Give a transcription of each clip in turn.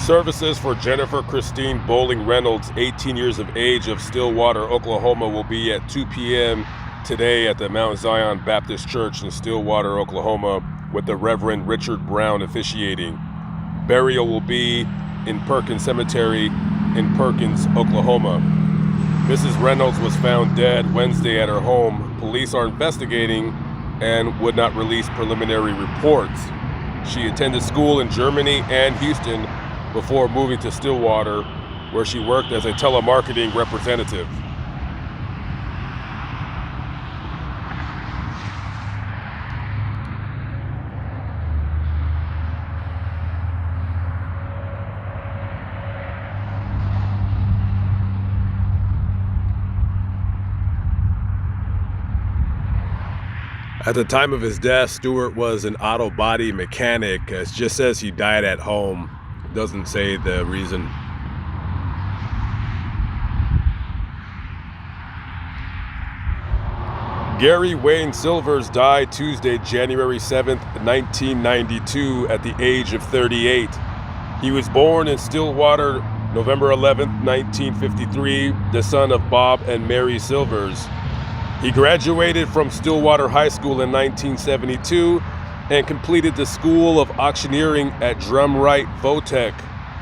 Services for Jennifer Christine Bowling Reynolds, 18 years of age, of Stillwater, Oklahoma, will be at 2 p.m. today at the Mount Zion Baptist Church in Stillwater, Oklahoma, with the Reverend Richard Brown officiating. Burial will be in Perkins Cemetery in Perkins, Oklahoma. Mrs. Reynolds was found dead Wednesday at her home. Police are investigating and would not release preliminary reports. She attended school in Germany and Houston before moving to Stillwater, where she worked as a telemarketing representative. At the time of his death, Stewart was an auto body mechanic. It just says he died at home. It doesn't say the reason. Gary Wayne Silvers died Tuesday, January 7th, 1992, at the age of 38. He was born in Stillwater, November 11th, 1953, the son of Bob and Mary Silvers. He graduated from Stillwater High School in 1972 and completed the School of Auctioneering at Drumright Votech.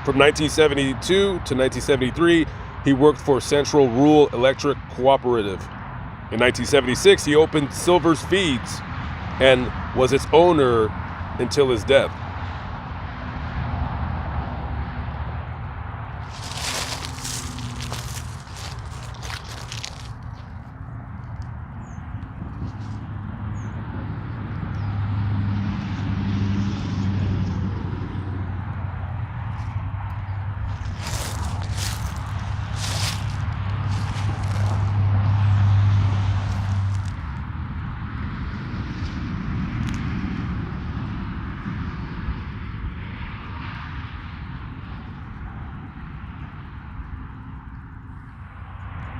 From 1972 to 1973, he worked for Central Rural Electric Cooperative. In 1976, he opened Silver's Feeds and was its owner until his death.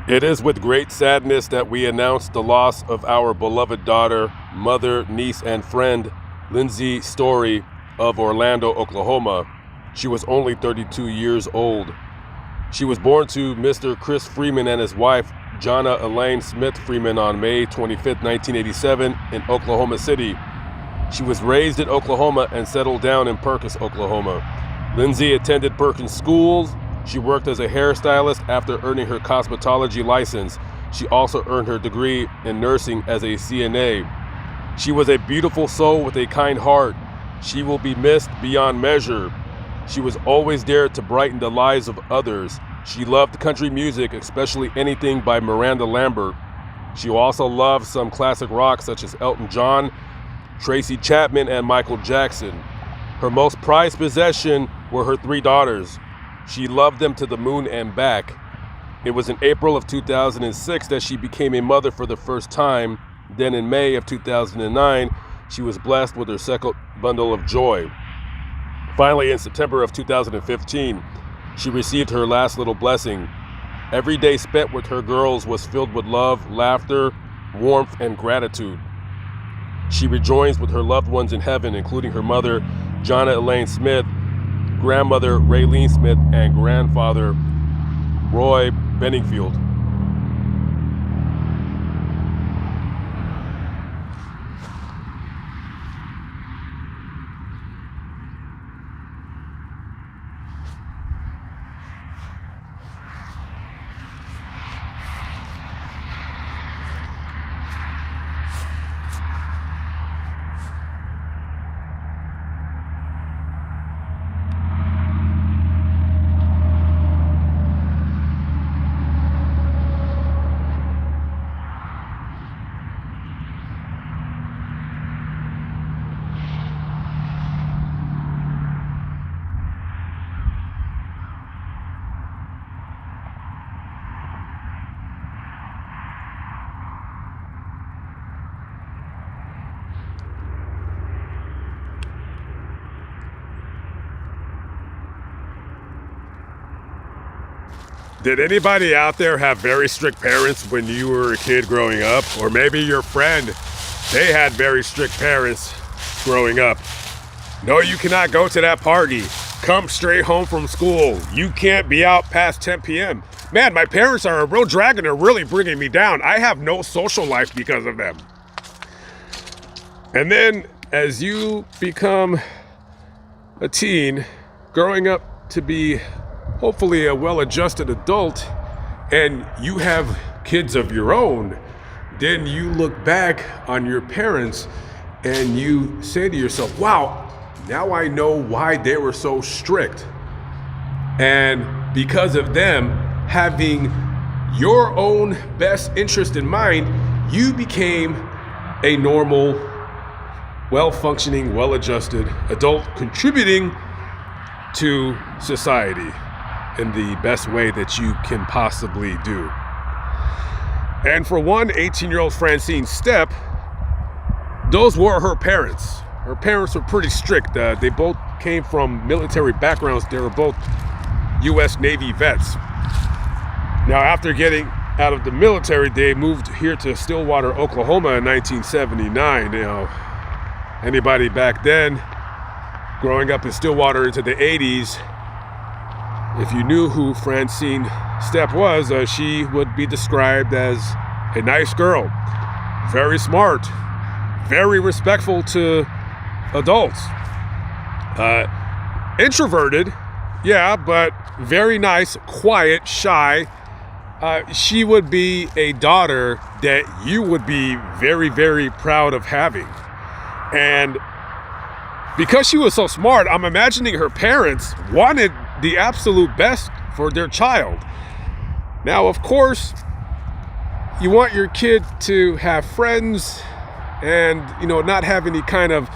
It is with great sadness that we announce the loss of our beloved daughter, mother, niece, and friend, Lindsay Story of Orlando, Oklahoma. She was only 32 years old. She was born to Mr. Chris Freeman and his wife, Jonna Elaine Smith Freeman, on May 25, 1987, in Oklahoma City. She was raised in Oklahoma and settled down in Perkins, Oklahoma. Lindsay attended Perkins schools. She worked as a hairstylist after earning her cosmetology license. She also earned her degree in nursing as a CNA. She was a beautiful soul with a kind heart. She will be missed beyond measure. She was always there to brighten the lives of others. She loved country music, especially anything by Miranda Lambert. She also loved some classic rock such as Elton John, Tracy Chapman, and Michael Jackson. Her most prized possession were her 3 daughters. She loved them to the moon and back. It was in April of 2006 that she became a mother for the first time. Then in May of 2009, she was blessed with her second bundle of joy. Finally, in September of 2015, she received her last little blessing. Every day spent with her girls was filled with love, laughter, warmth, and gratitude. She rejoins with her loved ones in heaven, including her mother, Jonna Elaine Smith, grandmother Raylene Smith, and grandfather Roy Benningfield. Did anybody out there have very strict parents when you were a kid growing up? Or maybe your friend, they had very strict parents growing up. No, you cannot go to that party. come straight home from school. You can't be out past 10 p.m. Man, my parents are a real drag and they're really bringing me down. I have no social life because of them. And then as you become a teen, growing up to be hopefully a well-adjusted adult, and you have kids of your own, then you look back on your parents and you say to yourself, wow, now I know why they were so strict. And because of them having your own best interest in mind, you became a normal, well-functioning, well-adjusted adult contributing to society in the best way that you can possibly do. And for one 18-year-old Francine Stepp, those were her parents. Her parents were pretty strict. They both came from military backgrounds. They were both U.S. Navy vets. Now, after getting out of the military, they moved here to Stillwater, Oklahoma in 1979. You know, anybody back then, growing up in Stillwater into the 80s, if you knew who Francine Stepp was, she would be described as a nice girl, very smart, very respectful to adults, introverted, yeah, but very nice, quiet, shy. She would be a daughter that you would be very, very proud of having. And because she was so smart, I'm imagining her parents wanted the absolute best for their child. Now, of course, you want your kid to have friends and, not have any kind of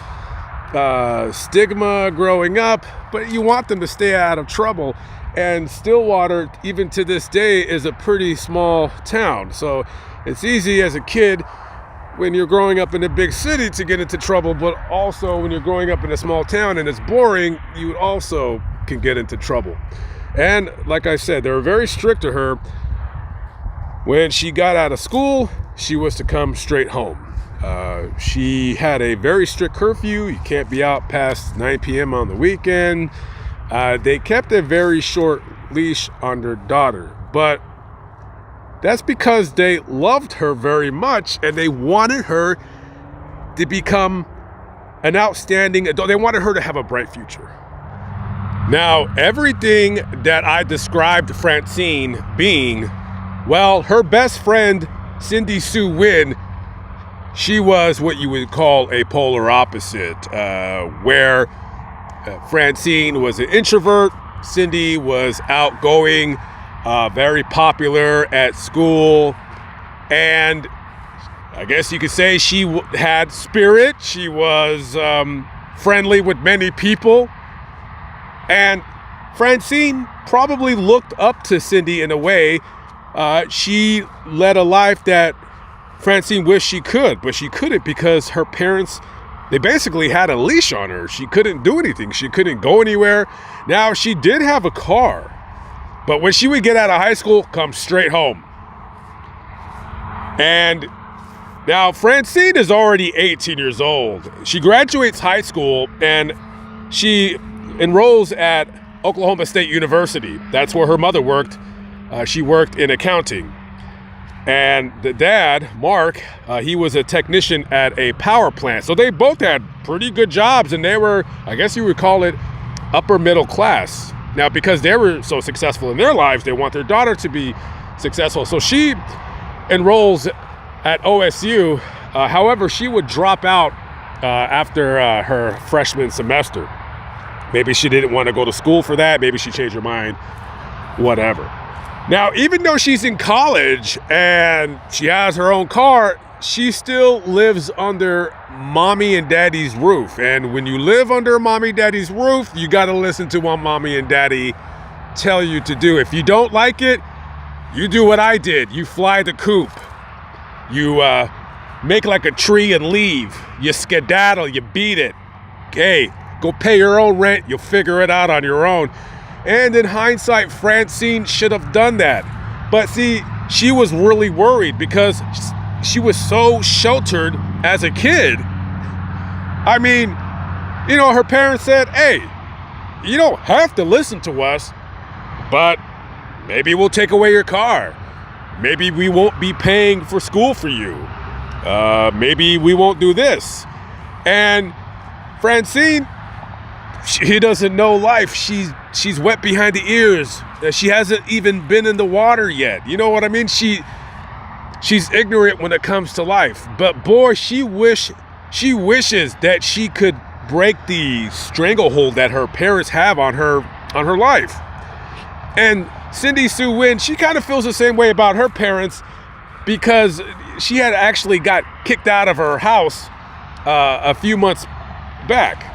stigma growing up, but you want them to stay out of trouble. And Stillwater, even to this day, is a pretty small town. So it's easy as a kid when you're growing up in a big city to get into trouble, but also when you're growing up in a small town and it's boring, you also can get into trouble. And like I said, they were very strict to her. When she got out of school, she was to come straight home. She had a very strict curfew. You can't be out past 9 p.m. on the weekend. They kept a very short leash on their daughter, but that's because they loved her very much and they wanted her to become an outstanding adult. They wanted her to have a bright future. Now, everything that I described Francine being, well, her best friend, Cindy Sue Wynn, she was what you would call a polar opposite, where Francine was an introvert, Cindy was outgoing, very popular at school, and I guess you could say she had spirit. She was friendly with many people. And Francine probably looked up to Cindy in a way. She led a life that Francine wished she could, but she couldn't because her parents, they basically had a leash on her. She couldn't do anything. She couldn't go anywhere. Now, she did have a car, but when she would get out of high school, come straight home. And now Francine is already 18 years old. She graduates high school and she enrolls at Oklahoma State University. That's where her mother worked. She worked in accounting. And the dad, Mark, he was a technician at a power plant. So they both had pretty good jobs and they were, I guess you would call it, upper middle class. Now, because they were so successful in their lives, they want their daughter to be successful. So she enrolls at OSU. However, she would drop out after her freshman semester. Maybe she didn't want to go to school for that. Maybe she changed her mind, whatever. Now, even though she's in college and she has her own car, she still lives under mommy and daddy's roof. And when you live under mommy and daddy's roof, you got to listen to what mommy and daddy tell you to do. If you don't like it, you do what I did. You fly the coop. You make like a tree and leave. You skedaddle, you beat it. Hey, go pay your own rent. You'll figure it out on your own. And in hindsight, Francine should have done that. But see, she was really worried because she was so sheltered as a kid. I mean, her parents said, hey, you don't have to listen to us, but maybe we'll take away your car. Maybe we won't be paying for school for you. Maybe we won't do this. And Francine, she doesn't know life. She's wet behind the ears. She hasn't even been in the water yet. You know what I mean? She's ignorant when it comes to life. But boy, she wishes that she could break the stranglehold that her parents have on her life. And Cindy Sue Wynn, she kind of feels the same way about her parents, because she had actually got kicked out of her house a few months back.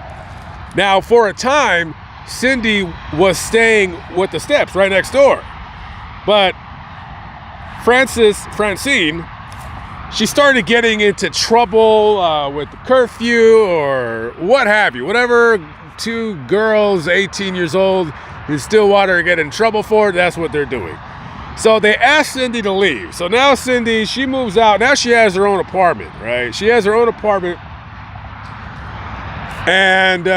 Now, for a time, Cindy was staying with the Steps right next door. But Francine, she started getting into trouble with the curfew or what have you. Whatever two girls, 18 years old, in Stillwater get in trouble for, that's what they're doing. So they asked Cindy to leave. So now Cindy, she moves out. Now she has her own apartment, right? She has her own apartment. And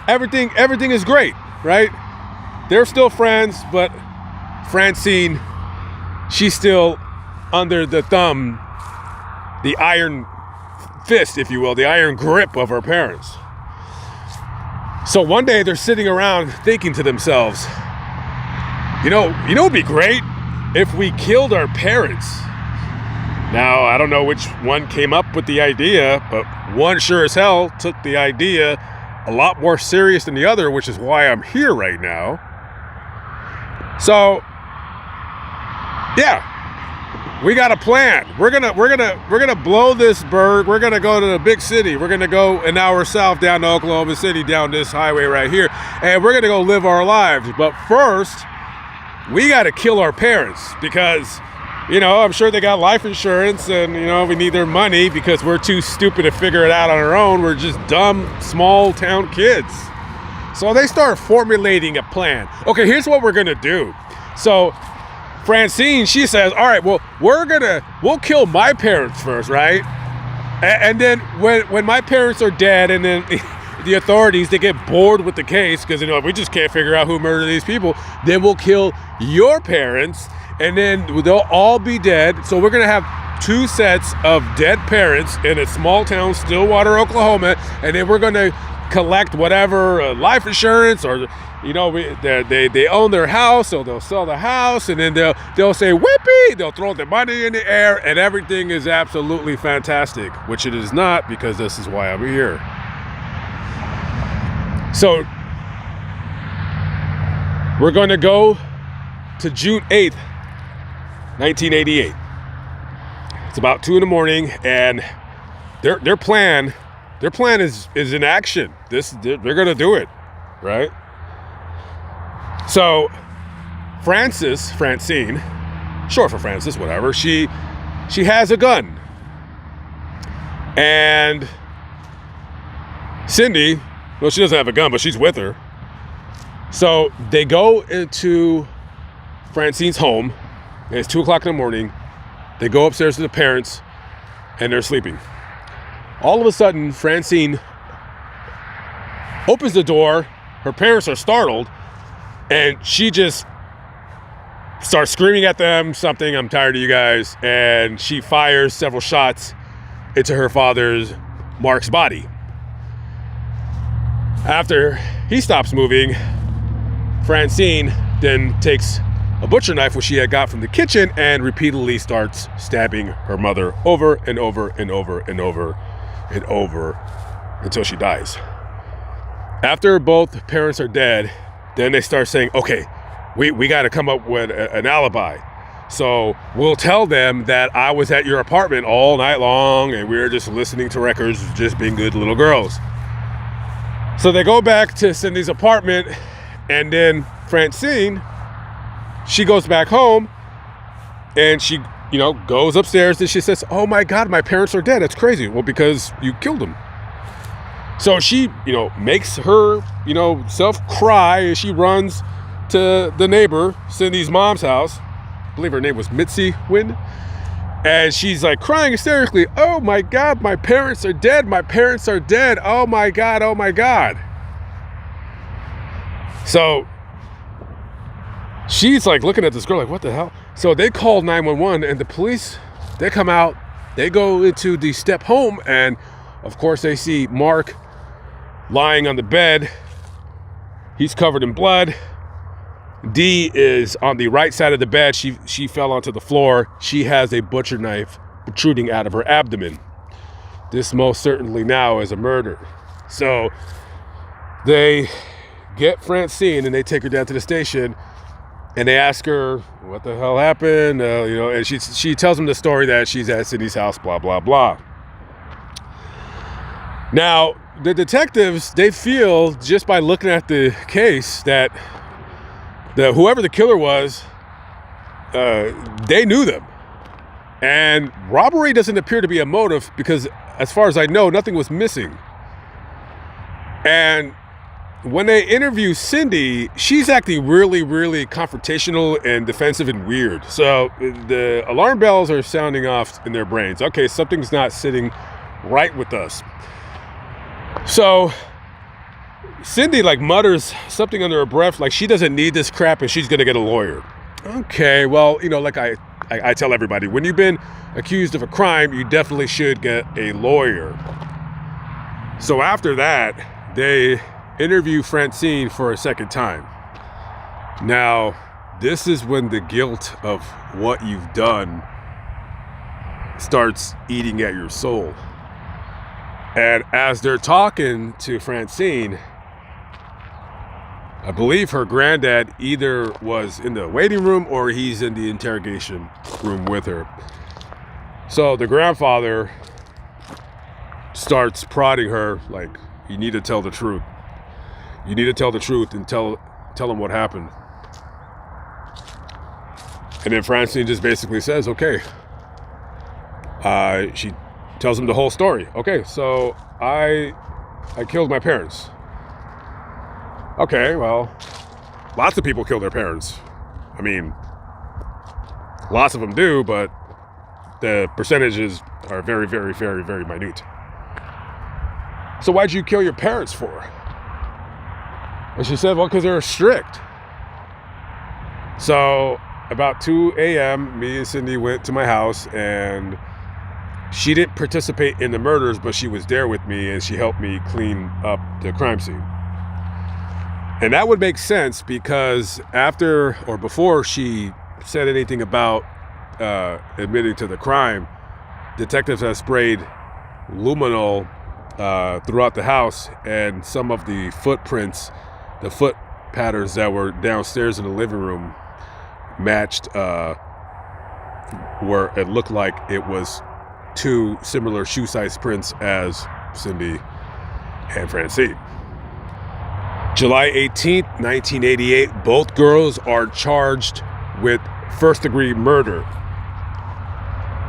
everything is great, right? They're still friends, but Francine, she's still under the thumb, the iron fist, if you will, the iron grip of her parents. So one day they're sitting around thinking to themselves, you know it'd be great if we killed our parents. Now, I don't know which one came up with the idea, but one sure as hell took the idea a lot more serious than the other, which is why I'm here right now. So, yeah, we got a plan. We're gonna blow this bird. We're gonna go to the big city. We're gonna go an hour south down to Oklahoma City, down this highway right here, and we're gonna go live our lives. But first, we gotta kill our parents, because, you know, I'm sure they got life insurance, and, you know, we need their money because we're too stupid to figure it out on our own. We're just dumb, small town kids. So they start formulating a plan. Okay, here's what we're gonna do. So Francine, she says, all right, well, we'll kill my parents first, right? And then when my parents are dead, and then the authorities, they get bored with the case, because, you know, we just can't figure out who murdered these people, then we'll kill your parents, and then they'll all be dead. So we're gonna have two sets of dead parents in a small town, Stillwater, Oklahoma, and then we're gonna collect whatever life insurance, or, you know, they own their house, so they'll sell the house, and then they'll say whippy, they'll throw the money in the air, and everything is absolutely fantastic, which it is not, because this is why I'm here. So we're going to go to June 8th, 1988. It's about 2 a.m, and their plan is in action. They're going to do it, right? So Francine, short for Francis, whatever, she has a gun. And Cindy, well, she doesn't have a gun, but she's with her. So they go into Francine's home, and it's 2 o'clock in the morning. They go upstairs to the parents, and they're sleeping. All of a sudden, Francine opens the door. Her parents are startled, and she just starts screaming at them something, I'm tired of you guys, and she fires several shots into her father's, Mark's, body. After he stops moving, Francine then takes a butcher knife, which she had got from the kitchen, and repeatedly starts stabbing her mother over and over and over and over and over until she dies. After both parents are dead, then they start saying, okay, we got to come up with an alibi. So we'll tell them that I was at your apartment all night long, and we were just listening to records, just being good little girls. So they go back to Cindy's apartment, and then Francine, she goes back home, and she, you know, goes upstairs, and she says, oh my God, my parents are dead. That's crazy. Well, because you killed them. So she, you know, makes her, you know, self cry, and she runs to the neighbor, Cindy's mom's house. I believe her name was Mitzi Wynn. And she's like crying hysterically, oh my God, my parents are dead. My parents are dead. Oh my God, oh my God. So she's like looking at this girl like, what the hell? So they call 911 and the police, they come out, they go into the step home, and of course they see Mark lying on the bed. He's covered in blood. Dee is on the right side of the bed. She fell onto the floor. She has a butcher knife protruding out of her abdomen. This most certainly now is a murder. So they get Francine and they take her down to the station and they ask her what the hell happened, and she tells them the story that she's at Cindy's house, blah, blah, blah. Now, the detectives, they feel just by looking at the case that whoever the killer was, they knew them. And robbery doesn't appear to be a motive because, as far as I know, nothing was missing. And when they interview Cindy, she's acting really, really confrontational and defensive and weird. So the alarm bells are sounding off in their brains. Okay, something's not sitting right with us. So Cindy mutters something under her breath, like she doesn't need this crap and she's going to get a lawyer. Okay, well, like I tell everybody, when you've been accused of a crime, you definitely should get a lawyer. So after that, they interview Francine for a second time. Now, this is when the guilt of what you've done starts eating at your soul. And as they're talking to Francine, I believe her granddad either was in the waiting room or he's in the interrogation room with her. So the grandfather starts prodding her like, you need to tell the truth. You need to tell the truth and tell him what happened. And then Francine just basically says, okay. She tells him the whole story. Okay, so I killed my parents. Okay, well, lots of people kill their parents. I mean, lots of them do, but the percentages are very, very, very, very minute. So why'd you kill your parents for? And she said, well, because they're strict. So about 2 a.m., me and Cindy went to my house, and she didn't participate in the murders, but she was there with me, and she helped me clean up the crime scene. And that would make sense because after or before she said anything about admitting to the crime, detectives have sprayed luminol throughout the house, and some of the footprints, the foot patterns that were downstairs in the living room matched where it looked like it was two similar shoe-size prints as Cindy and Francine. July 18th, 1988, both girls are charged with first-degree murder.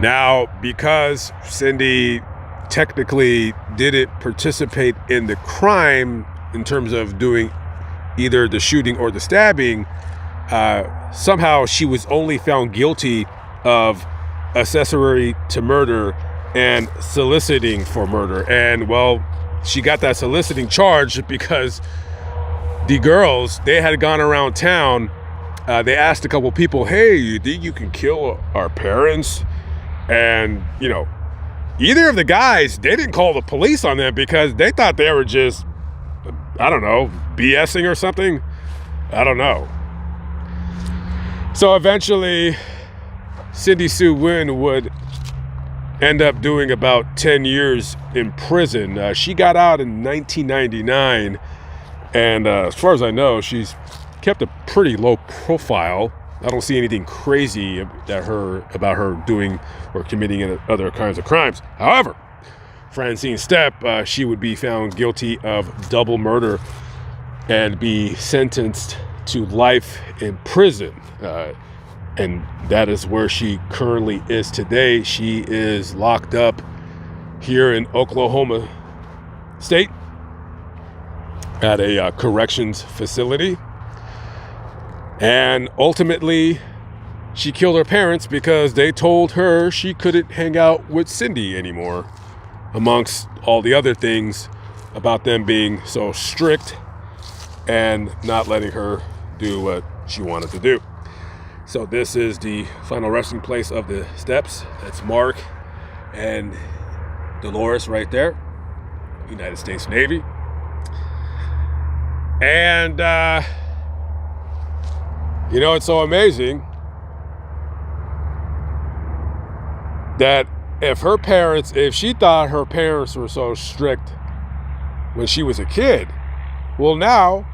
Now, because Cindy technically didn't participate in the crime in terms of doing either the shooting or the stabbing, somehow she was only found guilty of accessory to murder and soliciting for murder. And, well, she got that soliciting charge because the girls, they had gone around town. They asked a couple people, hey, you think you can kill our parents? And, either of the guys, they didn't call the police on them because they thought they were just, I don't know, BSing or something. I don't know. So eventually, Cindy Sue Wynn would end up doing about 10 years in prison. She got out in 1999. And as far as I know, she's kept a pretty low profile. I don't see anything crazy about her doing or committing other kinds of crimes. However, Francine Stepp, she would be found guilty of double murder and be sentenced to life in prison. And that is where she currently is today. She is locked up here in Oklahoma State at a corrections facility. And ultimately, she killed her parents because they told her she couldn't hang out with Cindy anymore, amongst all the other things about them being so strict and not letting her do what she wanted to do. So this is the final resting place of the steps. That's Mark and Dolores right there, United States Navy. And, you know, it's so amazing that if she thought her parents were so strict when she was a kid, well, now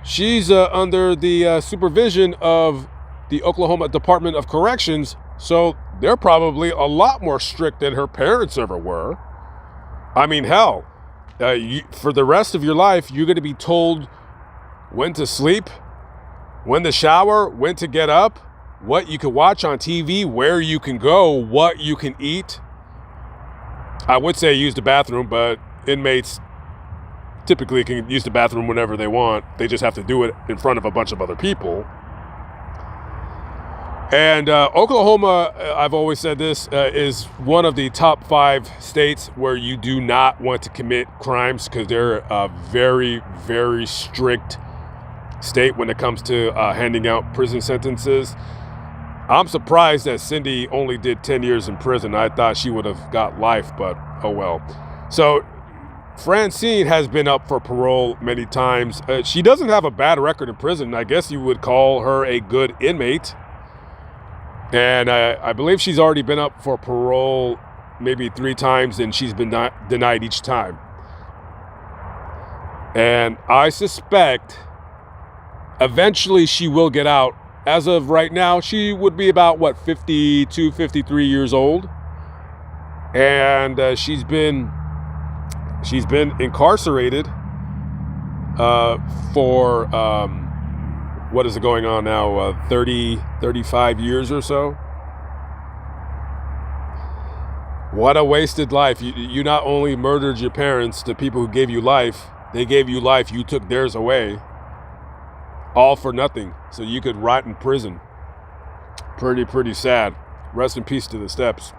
she's under the supervision of the Oklahoma Department of Corrections, so they're probably a lot more strict than her parents ever were. I mean, hell, for the rest of your life, you're going to be told when to sleep, when to shower, when to get up, what you can watch on TV, where you can go, what you can eat. I would say use the bathroom, but inmates typically can use the bathroom whenever they want. They just have to do it in front of a bunch of other people. And Oklahoma, I've always said this, is one of the top 5 states where you do not want to commit crimes, because they're a very, very strict state when it comes to handing out prison sentences. I'm surprised that Cindy only did 10 years in prison. I thought she would have got life, but oh well. So Francine has been up for parole many times. She doesn't have a bad record in prison. I guess you would call her a good inmate. And I believe she's already been up for parole maybe 3 times, and she's been denied each time. And I suspect eventually she will get out. As of right now, she would be about, 52, 53 years old. And she's been incarcerated for, what is it going on now, 35 years or so? What a wasted life. You not only murdered your parents, the people who gave you life, they gave you life, you took theirs away. All for nothing, so you could rot in prison. Pretty sad. Rest in peace to the steps.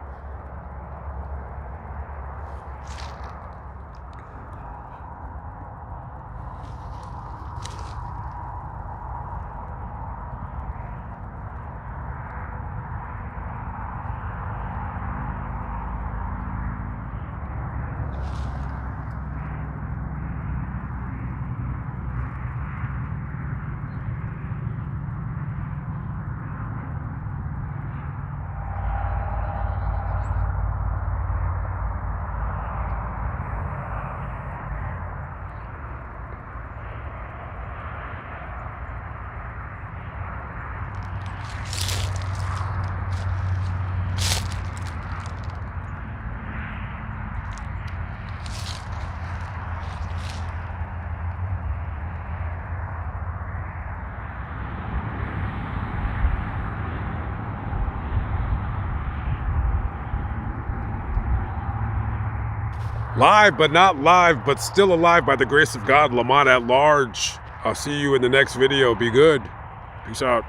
Live, but not live, but still alive by the grace of God. Lamont at large. I'll see you in the next video. Be good. Peace out.